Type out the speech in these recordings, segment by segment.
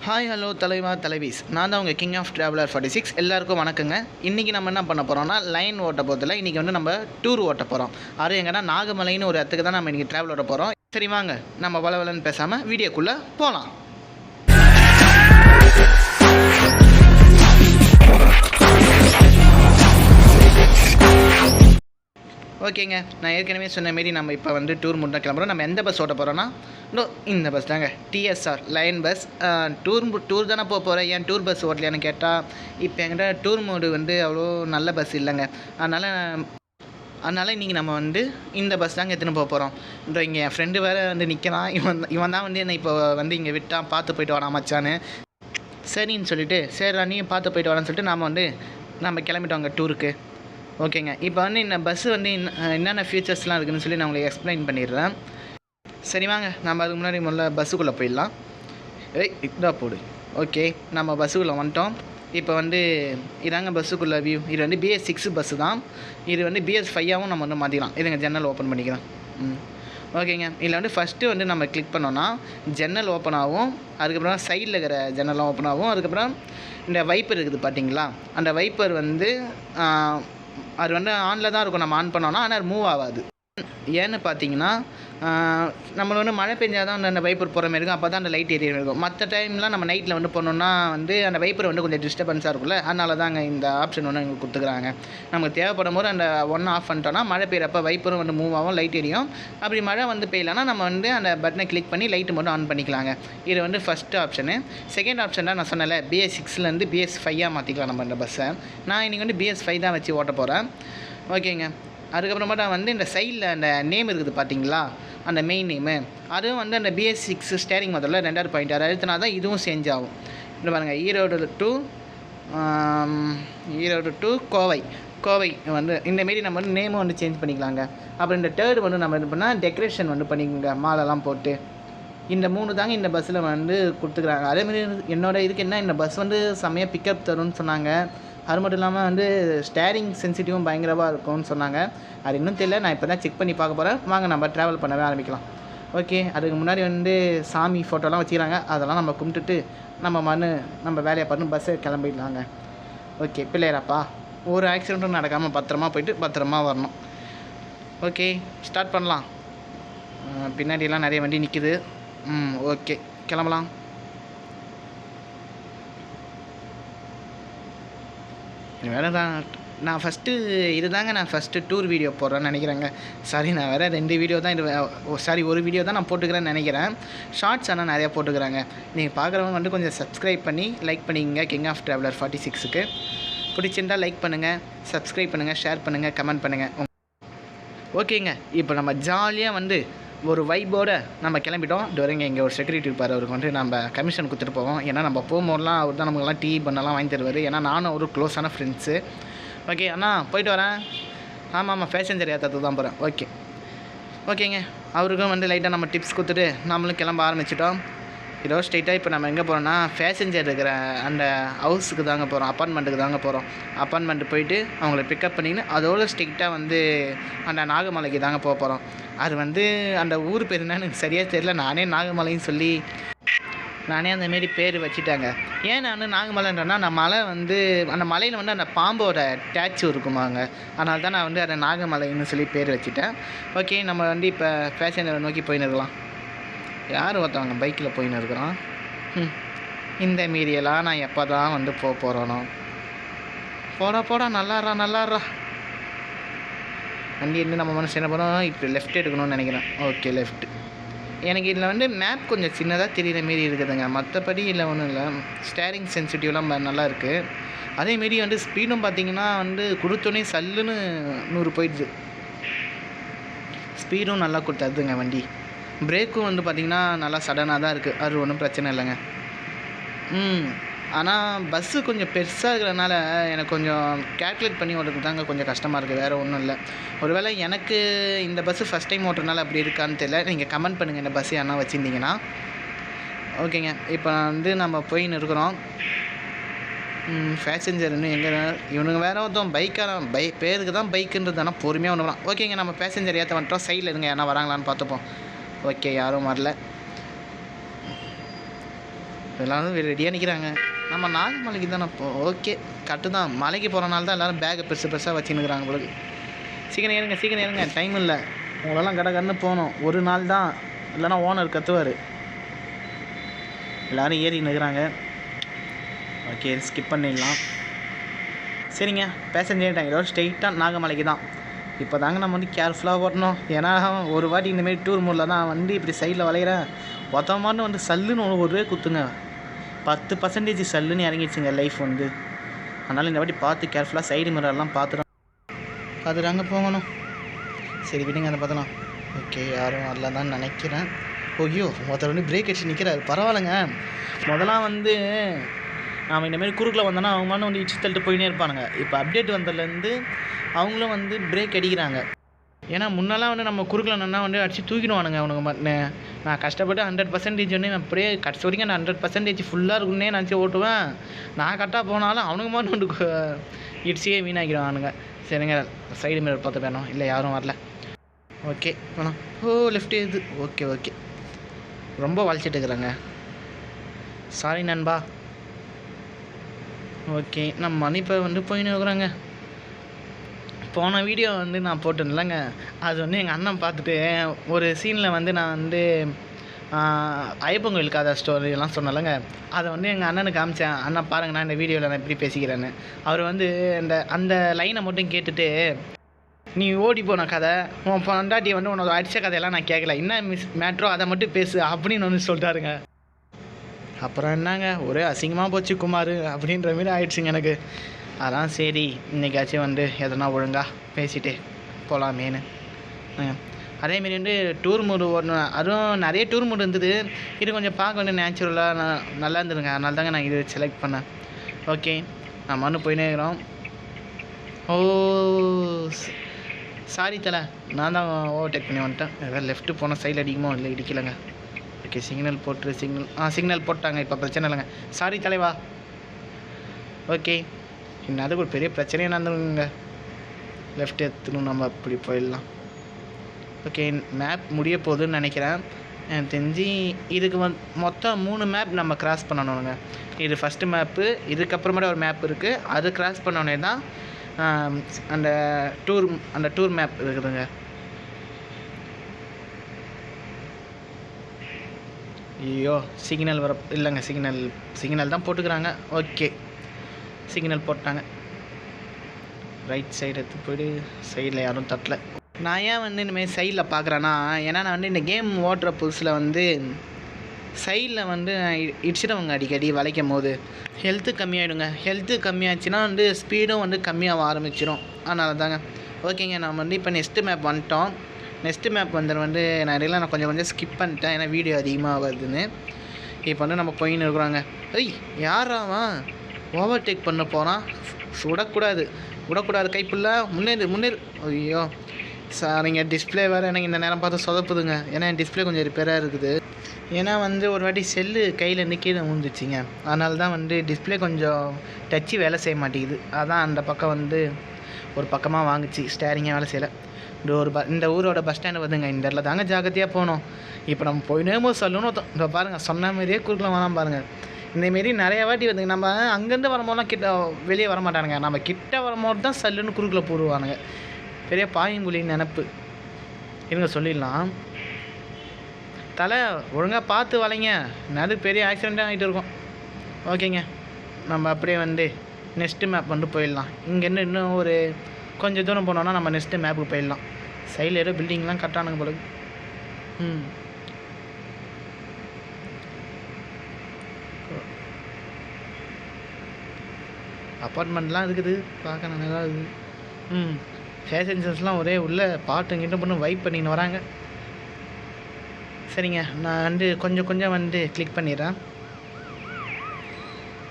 Hi hello தலைவா தலைவீஸ் நான் தான் உங்கள் கிங் ஆஃப் ட்ராவலர் 46 எல்லாருக்கும் வணக்கங்க. இன்றைக்கி நம்ம என்ன பண்ண போகிறோம்னா லைன் ஓட்ட போகிறதில்ல. இன்றைக்கி வந்து நம்ம டூர் ஓட்ட போகிறோம். அது எங்கன்னா நாகமலைன்னு ஒரு இடத்துக்கு தான் நம்ம இன்றைக்கி ட்ராவல் ஓட்ட போகிறோம். சரி வாங்க நம்ம வளவலன்னு பேசாமல் வீடியோக்குள்ளே போகலாம். ஓகேங்க, நான் ஏற்கனவே சொன்ன மாரி நம்ம இப்போ வந்து டூர் மூட் தான் கிளம்புறோம். நம்ம எந்த பஸ் ஓட்ட போகிறோன்னா இந்த பஸ் தாங்க, டிஎஸ்ஆர் லைன் பஸ். டூர் தானே போகிறேன், ஏன் டூர் பஸ் ஓட்டலையான்னு கேட்டால் இப்போ என்கிட்ட டூர் மோடு வந்து அவ்வளோ நல்ல பஸ் இல்லைங்க. அதனால் இன்றைக்கி நம்ம வந்து இந்த பஸ் தாங்க எடுத்துன்னு போகிறோம். இங்கே என் ஃப்ரெண்டு வேறு வந்து நிற்கிறான். இவன் தான் வந்து என்னை இப்போ வந்து இங்கே விட்டான், பார்த்து போயிட்டு வரான் மச்சான்னு. சரின்னு சொல்லிவிட்டு சரி நீயும் பார்த்து போயிட்டு வரான்னு சொல்லிட்டு நம்ம கிளம்பிட்டோங்க டூருக்கு. ஓகேங்க, இப்போ வந்து இந்த பஸ்ஸு வந்து என்னென்ன ஃபீச்சர்ஸ்லாம் இருக்குதுன்னு சொல்லி நான் உங்களுக்கு எக்ஸ்பிளைன் பண்ணிடுறேன். சரி வாங்க நம்ம அதுக்கு முன்னாடி முதல்ல பஸ்ஸுக்குள்ளே போயிடலாம். இதான் போடு. ஓகே, நம்ம பஸ்ஸுக்குள்ளே வந்துட்டோம். இப்போ வந்து இதாங்க பஸ்ஸுக்குள்ளே வியூ. இது வந்து BS6 பஸ்ஸு தான். இது வந்து BS5ஆகவும் நம்ம வந்து மாற்றிக்கலாம். இதுங்க ஜன்னல் ஓப்பன் பண்ணிக்கலாம். ஓகேங்க, இதில் வந்து ஃபஸ்ட்டு வந்து நம்ம கிளிக் பண்ணோன்னா ஜன்னல் ஓப்பன் ஆகும். அதுக்கப்புறம் சைடில் இருக்கிற ஜன்னல்லாம் ஓப்பன் ஆகும். அதுக்கப்புறம் இந்த வைப்பர் இருக்குது பார்த்தீங்களா, அந்த வைப்பர் வந்து அது வந்து ஆனில் தான் இருக்கும். நம்ம ஆன் பண்ணோன்னா ஆனால் அது மூவ் ஆகாது. ஏன்னு பார்த்தீங்கன்னா நம்மளை வந்து மழை பெஞ்சால் தான் அந்த வைப்பர் போகிற மாதிரி இருக்கும். அப்போ தான் அந்த லைட் ஏரியா இருக்கும். மற்ற டைம்லாம் நம்ம நைட்டில் வந்து போனோன்னா வந்து அந்த வைப்பர் வந்து கொஞ்சம் டிஸ்டர்பன்ஸாக இருக்கும்ல. அதனால தாங்க இந்த ஆப்ஷன் ஒன்று எங்களுக்கு கொடுத்துக்குறாங்க. நமக்கு தேவைப்படும் போது அந்த ஒன்று ஆஃப் பண்ணிட்டோன்னா மழை பெய்யறப்போ வைப்பரும் வந்து மூவ் ஆகும், லைட் எரியும். அப்படி மழை வந்து பெய்யலைன்னா நம்ம வந்து அந்த பட்டனை கிளிக் பண்ணி லைட்டு மட்டும் ஆன் பண்ணிக்கலாங்க. இது வந்து ஃபஸ்ட்டு ஆப்ஷனு. செகண்ட் ஆப்ஷன் தான் நான் சொன்னேன்ல, BS6லேருந்து BS5ஆக மாற்றிக்கலாம் நம்ம இந்த பஸ்ஸை. நான் இன்றைக்கி வந்து BS5 தான் வச்சு ஓட்ட போகிறேன். ஓகேங்க, அதுக்கப்புறமேட்டா வந்து இந்த சைடில் அந்த நேம் இருக்குது பார்த்தீங்களா, அந்த மெயின் நேமு, அதுவும் வந்து அந்த BS6 ஸ்டேரிங் முதல்ல 2வது பாயிண்ட் அதை அழுத்தினா தான் இதுவும் சேஞ்ச் ஆகும். இந்த பாருங்கள், ஈரோடு டு கோவை வந்து இந்தமாரி நம்ம வந்து நேமும் வந்து சேஞ்ச் பண்ணிக்கலாங்க. அப்புறம் இந்த தேர்டு வந்து நம்ம என்ன பண்ணால் டெக்கரேஷன் வந்து பண்ணிக்கோங்க, மாலெல்லாம் போட்டு. இந்த 3 தாங்க இந்த பஸ்ஸில் வந்து கொடுத்துக்குறாங்க. அதேமாரி என்னோடய இதுக்கு என்ன, இந்த பஸ் வந்து செம்மையாக பிக்கப் தரும்னு சொன்னாங்க. அது மட்டும் இல்லாமல் வந்து ஸ்டேரிங் சென்சிட்டிவும் பயங்கரமாக இருக்கும்னு சொன்னாங்க. அது இன்னும் தெரியல, நான் இப்போ தான் செக் பண்ணி பார்க்க போகிறேன். வாங்க நம்ம ட்ராவல் பண்ணவே ஆரம்பிக்கலாம். ஓகே, அதுக்கு முன்னாடி வந்து சாமி ஃபோட்டோலாம் வச்சுக்கிறாங்க. அதெல்லாம் நம்ம கும்பிட்டுட்டு நம்ம வேலையை பண்ணி பஸ்ஸை கிளம்பிடலாங்க. ஓகே பிள்ளையராப்பா, ஒரு ஆக்சிடெண்ட்டும் நடக்காமல் பத்திரமா போயிட்டு பத்திரமா வரணும். ஓகே ஸ்டார்ட் பண்ணலாம். பின்னாடியெல்லாம் நிறைய வண்டி நிற்கிது. ஓகே கிளம்பலாம். வேறு தான் நான் ஃபஸ்ட்டு டூர் வீடியோ போடுறேன்னு நினைக்கிறேங்க. சாரி, நான் வேறு 2 வீடியோ தான் ஒரு வீடியோ தான் நான் போட்டுக்கிறேன்னு நினைக்கிறேன். ஷார்ட்ஸ் ஆனால் நிறையா போட்டுக்கிறாங்க. நீங்கள் பார்க்குறவங்க வந்து கொஞ்சம் சப்ஸ்கிரைப் பண்ணி லைக் பண்ணிக்கங்க. கிங் ஆஃப் ட்ராவலர் 46க்கு பிடிச்சிருந்தால் லைக் பண்ணுங்கள், சப்ஸ்கிரைப் பண்ணுங்கள், ஷேர் பண்ணுங்கள், கமெண்ட் பண்ணுங்கள். ஓகேங்க, இப்போ நம்ம ஜாலியாக வந்து ஒரு வைப்போடு நம்ம கிளம்பிட்டோம். இதுவரைங்க இங்கே ஒரு செக்யூரிட்டி இருப்பார், அவருக்கு வந்து நம்ம கமிஷன் கொடுத்துட்டு போவோம். ஏன்னா நம்ம போகும்போதெல்லாம் அவர் தான் நமக்குலாம் டீ பண்ணலாம் வாங்கி தருவார். ஏன்னா நானும் ஒரு க்ளோஸான ஃப்ரெண்ட்ஸு. ஓகே அண்ணா போயிட்டு வரேன். ஆமாம் பேசஞ்சர் ஏற்றத்துக்கு தான் போகிறேன். ஓகேங்க, அவருக்கும் வந்து லைட்டாக நம்ம டிப்ஸ் கொடுத்துட்டு நம்மளும் கிளம்ப ஆரம்பிச்சிட்டோம். இதோ ஸ்ட்ரெயிட்டாக இப்போ நம்ம எங்கே போகிறோன்னா பேசஞ்சர் இருக்கிற அந்த ஹவுஸுக்கு தாங்க போகிறோம், அப்பார்ட்மெண்ட்டுக்கு தாங்க போகிறோம். அப்பார்ட்மெண்ட்டு போயிட்டு அவங்கள பிக்கப் பண்ணிக்கின்னு அதோடு ஸ்ட்ரெயிட்டாக வந்து அந்த நாகமலைக்கு தாங்க போகிறோம். அது வந்து அந்த ஊர் பேர் என்னன்னு எனக்கு சரியாக தெரியல. நானே நாகமலைன்னு சொல்லி அந்தமாரி பேர் வச்சுட்டாங்க. ஏன் நான் நாகமலைன்றேன்னா அந்த மலையில் வந்து அந்த பாம்போட டேச்சு இருக்குமாங்க. அதனால தான் நான் வந்து அதை நாகமலைன்னு சொல்லி பேர் வச்சுட்டேன். ஓகே, நம்ம வந்து இப்போ பேசஞ்சரை நோக்கி போயின்னு இருக்கலாம். யார் ஒருத்தவங்க பைக்கில் போயின்னு இருக்கிறான். இந்த மீதியெல்லாம் நான் எப்போ தான் வந்து போகிறோனோ. போடா நல்லாடுறா. வண்டி இருந்து நம்ம மனசு என்ன பண்ணோம், இப்போ லெஃப்ட் எடுக்கணும்னு நினைக்கிறேன். Okay left. எனக்கு இதில் வந்து மேப் கொஞ்சம் சின்னதாக தெரிகிற மாரி இருக்குதுங்க. மற்றபடி இல்லை ஒன்றும் இல்லை. ஸ்டேரிங் சென்சிட்டிவ்லாம் நல்லா இருக்குது. அதேமாரி வந்து ஸ்பீடும் பார்த்திங்கன்னா வந்து கொடுத்தோன்னே சல்லுன்னு 100 போயிடுது. ஸ்பீடும் நல்லா கொடுத்ததுங்க வண்டி. பிரேக்கும் வந்து பார்த்திங்கன்னா நல்லா சடனாக தான் இருக்குது. அது ஒன்றும் பிரச்சனை இல்லைங்க. ஆனால் பஸ்ஸு கொஞ்சம் பெருசாக இருக்கிறதுனால எனக்கு கொஞ்சம் கேல்குலேட் பண்ணி ஓட்டுறதுக்கு தாங்க கொஞ்சம் கஷ்டமாக இருக்குது, வேறு ஒன்றும் இல்லை. ஒருவேளை எனக்கு இந்த பஸ்ஸு ஃபஸ்ட் டைம் ஓட்டுறதுனால அப்படி இருக்கான்னு தெரியல. நீங்கள் கமெண்ட் பண்ணுங்கள் இந்த பஸ்ஸு யாரா வச்சுருந்தீங்கன்னா. ஓகேங்க, இப்போ வந்து நம்ம போயின்னு இருக்கிறோம். பேசஞ்சர் இன்னும் எங்கே, இவனுங்க வேறு ஒருத்தன் பேருக்கு தான் பைக்குன்றது, ஆனால் பொறுமையாக ஒன்று வரான். ஓகேங்க, நம்ம பேசஞ்சர் ஏற்ற வந்துட்டோம். சைடில் இருங்க யாரா வராங்களான்னு பார்த்துப்போம். ஓகே, யாரும் வரல. எல்லோரும் ரெடியாக நிற்கிறாங்க. நம்ம நாகமலைக்கு தானே ஓகே கட்டு தான். மலைக்கு போகிறனால தான் எல்லோரும் பேக்கை பெருசு பெருசாக வச்சுன்னுக்குறாங்க உங்களுக்கு. சீக்கிரம் ஏறுங்க டைம் இல்லை. உங்களெல்லாம் கடன்னு போகணும். ஒரு நாள் தான், இல்லைன்னா ஓனர் கத்துவார். எல்லோரும் ஏறி நிற்கிறாங்க. ஓகே ஸ்கிப் பண்ணிடலாம். சரிங்க, பேசஞ்சர் டைம் ஏதோ ஸ்ட்ரெயிட்டாக நாகமலைக்கு தான். இப்போ தாங்க நம்ம வந்து கேர்ஃபுல்லாக ஓட்டணும். ஏன்னா ஒரு வாட்டி இந்தமாரி டூர் மூடில் தான் வண்டி இப்படி சைடில் வளைகிறேன். மொத்தமான வந்து சல்லுன்னு ஒரே குத்துங்க. 10% சல்லுன்னு இறங்கிடுச்சுங்க லைஃப் வந்து. அதனால் இந்த வாட்டி பார்த்து கேர்ஃபுல்லாக சைடு மிரர்லாம் பார்த்துட்டாங்க போகணும். சரி விடுங்க அதை பார்த்தலாம். ஓகே யாரும் வரல தான் நினைக்கிறேன். ஐயோ மொத்தம் வந்து பிரேக் அடிச்சு நிற்கிறாரு. பரவாயில்லைங்க. முதலாம் வந்து நாம் இந்தமாரி குறுக்கில் வந்தோன்னா அவங்க வந்து இச்சு தள்ளிட்டு போயினே இருப்பானுங்க. இப்போ அப்டேட் வந்ததுலேருந்து அவங்களும் வந்து பிரேக் அடிக்கிறாங்க. ஏன்னா முன்னெல்லாம் வந்து நம்ம குறுக்கில் நின்னா வந்து அடித்து தூக்கிடுவானுங்க அவனுங்க. நான் கஷ்டப்பட்டு 100% வந்து அப்படியே கடைசி வரைக்கும் நான் 100% ஃபுல்லாக இருக்குன்னே நினச்சி ஓட்டுவேன். நான் கரெக்டாக போனாலும் அவனுங்க மட்டும் வந்து இடிச்சியே வீணாக்கிடுவானுங்க. சரிங்க சைடு மிரர் பார்த்து வேணும். இல்லை யாரும் வரல. ஓகே வேணும். லெஃப்ட் இது. ஓகே ரொம்ப வளைச்சிட்டு இருக்கிறாங்க. சாரி நண்பா. ஓகே நம்ம மணிப்பை வந்து போயின்னு இருக்கிறாங்க. போன வீடியோ வந்து நான் போட்டேன்லங்க, அது வந்து எங்கள் அண்ணன் பார்த்துட்டு ஒரு சீனில் வந்து நான் வந்து ஐயப்பன் கோயில் கதை ஸ்டோரியெல்லாம் சொன்னேன்லங்க, அதை வந்து எங்கள் அண்ணனுக்கு காமிச்சேன். அண்ணன் பாருங்க நான் இந்த வீடியோவில் நான் எப்படி பேசிக்கிறேன்னு. அவர் வந்து அந்த லைனை மட்டும் கேட்டுட்டு, நீ ஓடி போன கதை உன் பொண்டாட்டியை வந்து உன்னோட அடித்த கதையெல்லாம் நான் கேட்கல, என்ன மேட்ரோ அதை மட்டும் பேசு அப்படின்னு வந்து சொல்லிட்டாருங்க. அப்புறம் என்னங்க ஒரே அசிங்கமாக போச்சு குமார் அப்படின்ற மாரி ஆயிடுச்சுங்க எனக்கு. அதான் சரி இன்றைக்காச்சும் வந்து எதனா ஒழுங்காக பேசிட்டு போகலாமேனு. அதேமாரி வந்து டூர் மூடு ஓடணும். அதுவும் நிறைய டூர் மூடு இருந்தது. இது கொஞ்சம் பார்க்க வந்து நேச்சுரலாக நல்லா இருந்ததுங்க. அதனால தாங்க நான் இது செலக்ட் பண்ணேன். ஓகே நம்ம மண்ணு போயினே இருக்கிறோம். சாரி தலை, நான் தான் ஓவர்டேக் பண்ணி வந்துட்டேன். ஏதாவது லெஃப்ட்டு போனால் சைடில் அடிக்குமோ இல்லை இடிக்கலைங்க. ஓகே சிக்னல் போட்டு சிக்னல் போட்டாங்க. இப்போ பிரச்சனை இல்லைங்க. சாரி தலைவா. ஓகே இன்னதுக்கு ஒரு பெரிய பிரச்சனையே நடந்துருங்க. லெஃப்ட் எடுத்துணும் நம்ம அப்படி போயிடலாம். ஓகே மேப் முடிய போகுதுன்னு நினைக்கிறேன். எனக்கு தெரிஞ்சு இதுக்கு மொத்தம் 3 மேப் நம்ம கிராஸ் பண்ணணுங்க. இது ஃபஸ்ட்டு மேப்பு. இதுக்கப்புறமேட்டு ஒரு மேப் இருக்குது. அது கிராஸ் பண்ணோடனே தான் அந்த டூர் மேப் இருக்குதுங்க. ஐயோ சிக்னல் இல்லைங்க. சிக்னல் தான் போட்டுக்கிறாங்க. ஓகே சிக்னல் போட்டாங்க. ரைட் சைடு எடுத்து போய்ட்டு சைடில் யாரும் தட்டலை. நான் ஏன் வந்து இனிமேல் சைடில் பார்க்குறேன்னா, ஏன்னா நான் வந்து இந்த கேம் ஓட்டுற புதுசில் வந்து சைடில் வந்து இடிச்சிடுவாங்க அடிக்கடி வளைக்கும் போது. ஹெல்த்து கம்மியாகிடுங்க. ஹெல்த்து கம்மியாச்சுன்னா வந்து ஸ்பீடும் வந்து கம்மியாக ஆரம்பிச்சிடும். அதனால தாங்க. ஓகேங்க நம்ம வந்து இப்போ நெக்ஸ்ட்டு மேப் வந்துட்டோம். நெக்ஸ்ட்டு மேப் வந்து நான் கொஞ்சம் ஸ்கிப் பண்ணிட்டேன். ஏன்னா வீடியோ அதிகமாக வருதுன்னு. இப்போ வந்து நம்ம போயின்னு இருக்கிறோங்க. யாராவன் ஓவர்டேக் பண்ண போகிறான். விடக்கூடாது கைப்புள்ள முன்னேறு. ஐயோ சாரிங்க டிஸ்பிளே வேறு எனக்கு இந்த நேரம் பார்த்து சொதப்புதுங்க. ஏன்னா என் டிஸ்பிளே கொஞ்சம் ரிப்பேராக இருக்குது. ஏன்னா வந்து ஒரு வாட்டி செல்லு கையில் கீழே விழுந்துச்சிங்க. அதனால தான் வந்து டிஸ்பிளே கொஞ்சம் டச்சு வேலை செய்ய மாட்டேங்குது. அதான் அந்த பக்கம் வந்து ஒரு பக்கமாக வாங்குச்சு. ஸ்டேரிங்காக வேலை செய்யலை. இந்த ஊரோட பஸ் ஸ்டாண்டு வந்துங்க. இந்த இடத்துல தாங்க ஜாக்கிரதையாக போகணும். இப்போ நம்ம போயினேமோ சொல்லணும். இந்த பாருங்கள் சொன்ன மாதிரியே குறுக்கில் வேணாம் பாருங்கள். இந்தமாரி நிறைய வாட்டி வந்துங்க. நம்ம அங்கேருந்து வரும்போதெல்லாம் வெளியே வரமாட்டானுங்க. நம்ம கிட்ட வரும்போது தான் சல்லுன்னு குறுக்கில் போடுவானுங்க. பெரிய பாயங்குழின்னு நினப்பு. இருங்க சொல்லிடலாம். தலை ஒழுங்காக பார்த்து வளைங்க. அது பெரிய ஆக்சிடெண்ட்டாக ஆகிட்டு இருக்கும். ஓகேங்க நம்ம அப்படியே வந்து நெக்ஸ்ட்டு மேப் வந்து போயிடலாம். இங்கேருந்து இன்னும் ஒரு கொஞ்சம் தூரம் போனோன்னா நம்ம நெக்ஸ்ட்டு மேப்புக்கு போயிடலாம். சைடில் ஏதோ பில்டிங்லாம் கட்டானுங்க போல. அப்பார்ட்மெண்ட்லாம் இருக்குது. பார்க்க நல்லா இருக்குது. பேசஞ்சர்ஸ்லாம் ஒரே உள்ளே பாட்டு கிட்ட பண்ணி வைப் பண்ணின்னு வராங்க. சரிங்க நான் வந்து கொஞ்சம் வந்து கிளிக் பண்ணிடுறேன்.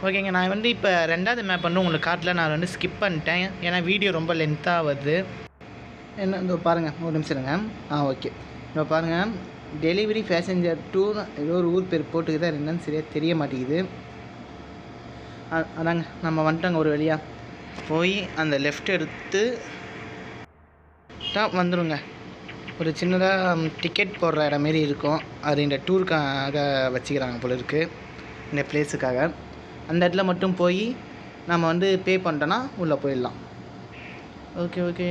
ஓகேங்க நான் வந்து இப்போ 2வது மேப் வந்து உங்களுக்கு காட்டில் நான் வந்து ஸ்கிப் பண்ணிட்டேன். ஏன்னா வீடியோ ரொம்ப லென்த்தாக வருது. என்ன இதோ பாருங்கள் ஒரு நிமிஷம் இருங்க. ஓகே இப்போ பாருங்கள் டெலிவரி பேசஞ்சர் 2 ஏதோ ஒரு ஊர் பேர் போட்டுக்குது. அது என்னன்னு சரியாக தெரிய மாட்டேங்குது. அதாங்க நம்ம வந்துட்டோங்க. ஒரு வழியாக போய் அந்த லெஃப்ட் எடுத்து தான் வந்துடுங்க. ஒரு சின்னதாக டிக்கெட் போடுற இடம் மாரி இருக்கும். அது இந்த டூருக்காக வச்சுக்கிறாங்க போல இருக்குது. இந்த பிளேஸுக்காக. அந்த இடத்துல மட்டும் போய் நம்ம வந்து பே பண்ணிட்டோன்னா உள்ளே போயிடலாம். ஓகே ஓகே,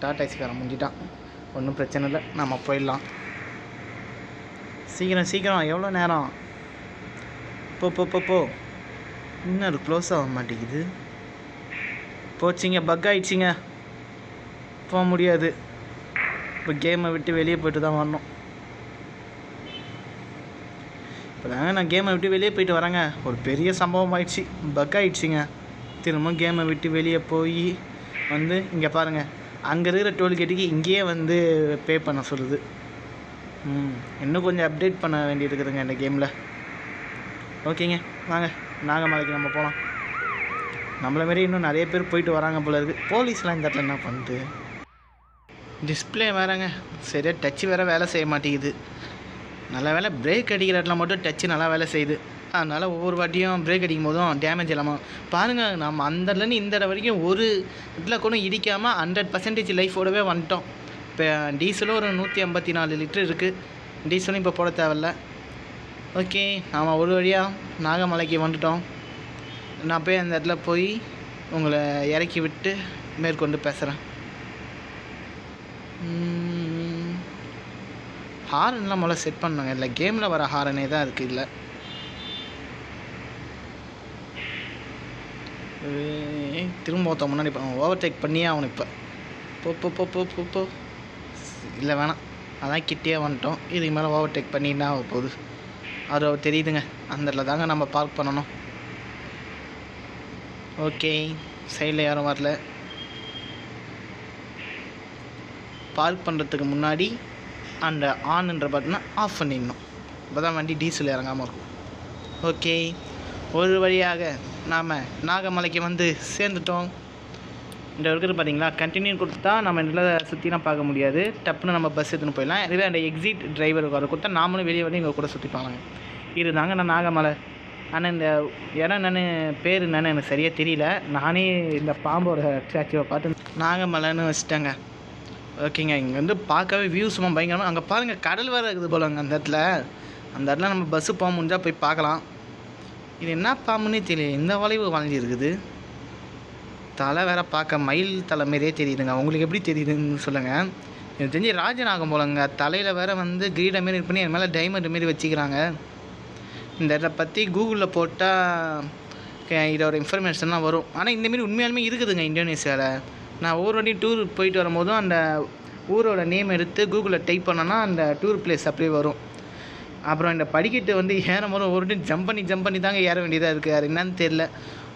டாடாக்சிக்காரன் முடிஞ்சிட்டான், ஒன்றும் பிரச்சனை இல்லை, நம்ம போயிடலாம். சீக்கிரம் சீக்கிரம், எவ்வளோ நேரம்? போ போ போ போ. இன்னும் அது க்ளோஸ் ஆக மாட்டேங்குது. போச்சிங்க, பக் ஆகிடுச்சிங்க, போக முடியாது. இப்போ கேமை விட்டு வெளியே போய்ட்டு தான் வரணும். இப்போ தாங்க நான் கேமை விட்டு வெளியே போயிட்டு வரேங்க, ஒரு பெரிய சம்பவம் ஆயிடுச்சு, பக் ஆகிடுச்சிங்க. திரும்ப கேமை விட்டு வெளியே போய் வந்து இங்கே பாருங்கள், அங்கே இருக்கிற டோல்கேட்டுக்கு இங்கேயே வந்து பே பண்ண சொல்லுது. இன்னும் கொஞ்சம் அப்டேட் பண்ண வேண்டியது இருக்குதுங்க இந்த கேமில். ஓகேங்க, வாங்க நாகமலைக்கு நம்ம போகலாம். நம்மளை மாரி இன்னும் நிறைய பேர் போயிட்டு வராங்க போல இருக்குது. போலீஸ்லாம் இந்த இடத்துல என்ன பண்ணுது? டிஸ்பிளே வேறங்க, சரியாக டச்சு வேறு வேலை செய்ய மாட்டேங்குது. நல்ல வேலை பிரேக் அடிக்கிற இடத்துல மட்டும் டச்சு நல்லா வேலை செய்யுது. அதனால் ஒவ்வொரு வாட்டியும் பிரேக் அடிக்கும் போதும் டேமேஜ் இல்லாமல் பாருங்கள், நம்ம அந்த இடத்துலேருந்து இந்த இடம் வரைக்கும் ஒரு இதில் கூட இடிக்காமல் 100% லைஃபோடவே வந்துட்டோம். இப்போ டீசலும் ஒரு 154 லிட்டர் இருக்குது, டீசலும் இப்போ போட தேவையில்ல. ஓகே, நாம் ஒரு வழியாக நாகமலைக்கு வந்துட்டோம். நான் போய் அந்த இடத்துல போய் உங்களை இறக்கி விட்டு மேற்கொண்டு பேசுகிறேன். ஹாரன்லாம் முதல்ல செட் பண்ணுங்க, இல்லை கேமில் வர ஹாரனே தான் இருக்குது. இல்லை திரும்ப ஒருத்த முன்னாடி ஓவர்டேக் பண்ணியே அவனு. இப்போ போ போ போ போ போ போ. இல்லை வேணாம், அதான் கிட்டே வந்துட்டோம், இதுக்கு மேலே ஓவர்டேக் பண்ணின்னா போகுது. அது தெரியுதுங்க, அந்த இடத்துல தாங்க நம்ம பார்க் பண்ணணும். ஓகே, சைடில் யாரும் வரல. பார்க் பண்ணுறதுக்கு முன்னாடி அந்த ஆன்ன்ற பட்டனை ஆஃப் பண்ணிடணும், அப்போ தான் வண்டி டீசல் இறங்காமல் இருக்கும். ஓகே, ஒரு வழியாக நாம் நாகமலைக்கு வந்து சேர்ந்துட்டோம். இந்த இருக்கிறது பார்த்தீங்களா, கண்டினியூ கொடுத்தா நம்ம இதில் சுற்றிலாம் பார்க்க முடியாது, டப்புன்னு நம்ம பஸ் எடுத்துன்னு போயிடலாம். இதுவே அந்த எக்ஸிட் டிரைவருக்கு வர கொடுத்தா நாமளும் வெளியே வந்து இங்கே கூட சுற்றிப்பாங்க. இது தாங்க நான் நாகமலை. ஆனால் இந்த இடம் என்னென்னு பேர் என்னென்னு எனக்கு சரியாக தெரியல. நானே இந்த பாம்போட ஸ்டாச்சுவை பார்த்து நாகமலைன்னு வச்சுட்டேங்க. ஓகேங்க, இங்கே வந்து பார்க்கவே வியூ சும்மா பயங்கரமாக. அங்கே பாருங்கள், கடல் வேறு இருக்குது போல் அங்கே. அந்த இடத்துல நம்ம பஸ்ஸு போக முடிஞ்சால் போய் பார்க்கலாம். இது என்ன பாம்புன்னே தெரியல, இந்த வளைவு வளைஞ்சி இருக்குது. தலை வேற பார்க்க மயில் தலை மாரியே தெரியுதுங்க. உங்களுக்கு எப்படி தெரியுதுன்னு சொல்லுங்கள். எனக்கு தெரிஞ்சு ராஜநாகம் போலங்க, தலையில் வேற வந்து கிரீடம் மாரி பண்ணி அது மேலே டைமண்ட் மாரி வச்சுக்கிறாங்க. இந்த இதை பற்றி கூகுளில் போட்டால் இதோட இன்ஃபர்மேஷன்லாம் வரும். ஆனால் இந்தமாரி உண்மையாலுமே இருக்குதுங்க இந்தோனேஷியாவில். நான் ஒவ்வொரு வாட்டியும் டூர் போயிட்டு வரும்போதும் அந்த ஊரோட நேம் எடுத்து கூகுளில் டைப் பண்ணோன்னா அந்த டூர் பிளேஸ் அப்படியே வரும். அப்புறம் இந்த படிக்கட்டு வந்து ஏறும் போது ஒரு டைம் ஜம்ப் பண்ணி தாங்க ஏற வேண்டியதாக இருக்குது. அது என்னன்னு தெரில,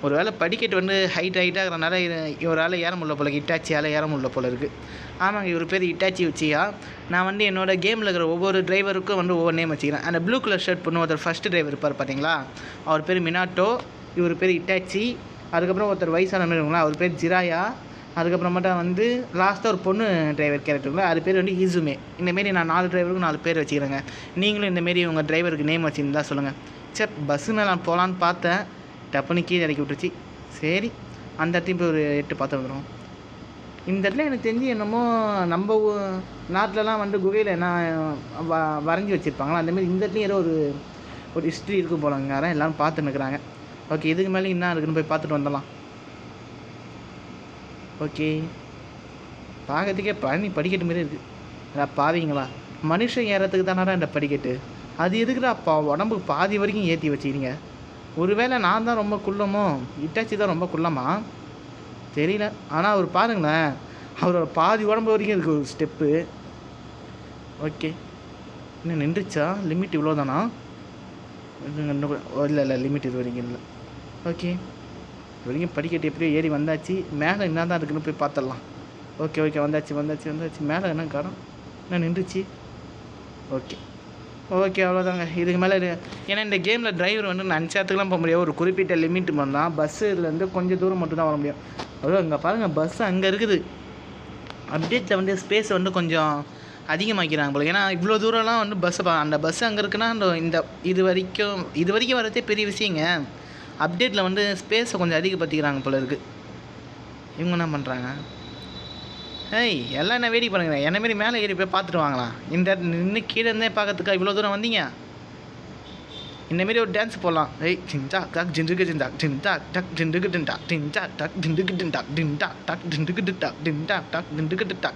ஒரு வேளை படிக்கட்டு வந்து ஹைட்டாக இருக்கிறனால இவரால் ஏற முடியல போல, இட்டாச்சியால் ஏற முடியல போல இருக்குது. ஆமாங்க, இவர் பேர் இட்டாச்சி வச்சியா. நான் வந்து என்னோடய கேமில் இருக்கிற ஒவ்வொரு டிரைவருக்கும் வந்து ஒவ்வொரு நேம் வச்சுக்கிறேன். அந்த ப்ளூ கலர் ஷர்ட் பண்ண ஒருத்தர் ஃபஸ்ட்டு டிரைவர் இருப்பார் பார்த்தீங்களா, அவர் பேர் மினாட்டோ, இவர் பேர் இட்டாச்சி. அதுக்கப்புறம் ஒருத்தர் வயசான இருங்களா, அவர் பேர் ஜிராயா. அதுக்கப்புறமேட்டா வந்து லாஸ்ட்டாக ஒரு பொண்ணு டிரைவர் கேரக்டருங்களா, அது பேர் வந்து ஈசுமே. இந்தமாரி நான் 4 டிரைவருக்கும் 4 பேர் வச்சுக்கிறேங்க. நீங்களும் இந்தமாரி உங்கள் டிரைவருக்கு நேம் வச்சுருந்தா சொல்லுங்கள். சரி, பஸ்ஸு மேலே நான் போகலான்னு பார்த்தேன், டப்புன்னு கீழே இறக்கி விட்டுருச்சு. சரி, அந்த இடத்தையும் போய் ஒரு 8 பார்த்து வந்துடும். இந்த இடத்துல எனக்கு தெரிஞ்சு என்னமோ நம்ம நாட்டிலலாம் வந்து குகையில் என்ன வரைஞ்சி வச்சுருப்பாங்களா, அந்தமாரி இந்த இடத்துலையும் ஏதோ ஒரு ஹிஸ்ட்ரி இருக்கும் போலங்க. எல்லோரும் பார்த்துன்னு இருக்கிறாங்க. ஓகே, இதுக்கு மேலே என்ன இருக்குன்னு போய் பார்த்துட்டு வந்துடலாம். ஓகே, பார்க்கறதுக்கே பழனி படிக்கட்டு மாரி இருக்குது. அதான் பாவீங்களா, மனுஷன் ஏறத்துக்கு தானடா இந்த படிக்கட்டு, அது எதுக்குடா உடம்புக்கு பாதி வரைக்கும் ஏற்றி வச்சுக்கிறீங்க? ஒருவேளை நான் தான் ரொம்ப குள்ளமோ, இட்டாச்சி தான் ரொம்ப குள்ளமா தெரியல. ஆனால் அவர் பாருங்களேன், அவரோட பாதி உடம்பு வரைக்கும் இருக்குது ஒரு ஸ்டெப்பு. ஓகே, இன்னும் நின்றுச்சா? லிமிட் இவ்வளோ தானா? இல்லை லிமிட் இது வரைக்கும் இல்லை. ஓகே, இது வரைக்கும் படிக்கட்டு எப்படியோ ஏறி வந்தாச்சு. மேலே என்ன தான் இருக்குன்னு போய் பார்த்துடலாம். ஓகே, வந்தாச்சு. மேலே என்ன காரணம், என்ன நின்றுச்சு? ஓகே, அவ்வளோதாங்க. இதுக்கு மேலே ஏன்னா இந்த கேமில் டிரைவர் வந்து நான் நினச்சத்துக்குலாம் போக முடியாது, ஒரு குறிப்பிட்ட லிமிட் தான். பஸ்ஸுலேருந்து கொஞ்சம் தூரம் மட்டும் தான் வர முடியும். அவ்வளோ இங்கே பாருங்கள், பஸ்ஸு அங்கே இருக்குது. அப்டேட்டில் வந்து ஸ்பேஸை வந்து கொஞ்சம் அதிகமாக்கிறாங்க போல. ஏன்னா இவ்வளோ தூரம்லாம் வந்து அந்த பஸ்ஸு அங்கே இருக்குன்னா இந்த இது வரைக்கும் வரதே பெரிய விஷயங்க. அப்டேட்டில் வந்து ஸ்பேஸை கொஞ்சம் அதிகப்படுத்திக்கிறாங்க போல இருக்குது. இவங்க என்ன பண்ணுறாங்க? எல்லாம் என்ன வேடிக்கை பண்ணுங்க, என்ன மாரி மேலே ஏறி போய் பார்த்துட்டு வாங்கலாம். இந்த நின்று கீழே இருந்தே பார்க்கறதுக்கா இவ்வளோ தூரம் வந்தீங்க? இந்தமாரி ஒரு டான்ஸ் போடலாம். ஏய் ஜின்டா டக் ஜிண்டுக்கு ஜிண்டா ஜின்டா டக் ஜிண்டுக்கு டிண்டா டின்டா டக் ஜிண்டுக்கு டிண்டா டின்டா டக் ஜிண்டுக்கு டிண்டா டின்டா டக் ஜிண்டுக்கு டிண்டா.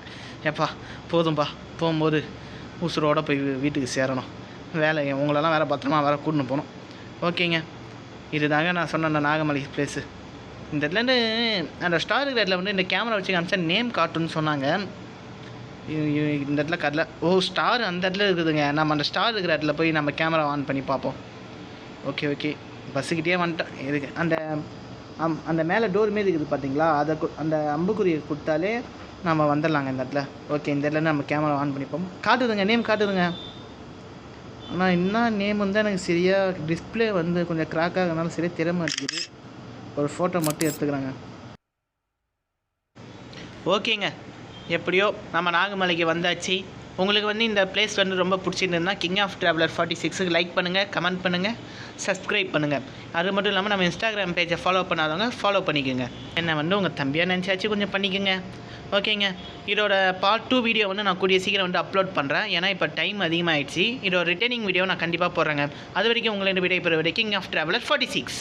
ஏப்பா போதும்பா, போகும்போது உசுரோடு போய் வீட்டுக்கு சேரணும். வேலை உங்களெல்லாம் வேறு பத்திரமா வேறு கூட்டின்னு போகணும். ஓகேங்க, இதுதாங்க நான் சொன்ன அந்த நாகமலை பிளேஸு. இந்த இடத்துலேருந்து அந்த ஸ்டார் இருக்கிற இடத்துல வந்து இந்த கேமரா வச்சு காமிச்சா நேம் காட்டுன்னு சொன்னாங்க. இந்த இடத்துல காட்டல. ஓ ஸ்டார் அந்த இடத்துல இருக்குதுங்க. நம்ம அந்த ஸ்டார் இருக்கிற இடத்துல போய் நம்ம கேமரா ஆன் பண்ணி பார்ப்போம். ஓகே பஸ்ஸுக்கிட்டே வந்துட்டோம். எதுக்கு அந்த மேலே டோர் மாரி இருக்குது பார்த்தீங்களா, அதை அந்த அம்புக்குறியை கொடுத்தாலே நம்ம வந்துடலாங்க இந்த இடத்துல. ஓகே, இந்த இடத்துல நம்ம கேமரா ஆன் பண்ணிப்போம். காட்டுதுங்க, நேம் காட்டுதுங்க. ஆனால் என்ன நேம் வந்து எனக்கு சரியாக டிஸ்பிளே வந்து கொஞ்சம் கிராக் ஆகிறதுனால சரியாக தெரிய மாட்டேங்குது. ஒரு ஃபோட்டோ மட்டும் எடுத்துக்கிறாங்க. ஓகேங்க, எப்படியோ நம்ம நாகமலைக்கு வந்தாச்சு. உங்களுக்கு வந்து இந்த பிளேஸ் வந்து ரொம்ப பிடிச்சிருந்ததுன்னா கிங் ஆஃப் ட்ராவலர் 46க்கு லைக் பண்ணுங்கள், கமெண்ட் பண்ணுங்கள், சப்ஸ்கிரைப் பண்ணுங்கள். அது மட்டும் இல்லாமல் நம்ம இன்ஸ்டாகிராம் பேஜை ஃபாலோ பண்ணாதவங்க ஃபாலோ பண்ணிக்கோங்க. என்னை வந்து உங்கள் தம்பியாக நினச்சாச்சு கொஞ்சம் பண்ணிக்கோங்க. ஓகேங்க, இதோட பார்ட் 2 வீடியோ வந்து நான் கூடிய சீக்கிரம் வந்து அப்லோட் பண்ணுறேன். ஏன்னா இப்போ டைம் அதிகமாகிடுச்சு. இதோட ரிட்டர்னிங் வீடியோ நான் கண்டிப்பாக போடுறேங்க. அது வரைக்கும் உங்களை விடைபெறுவது கிங் ஆஃப் ட்ராவலர் 46.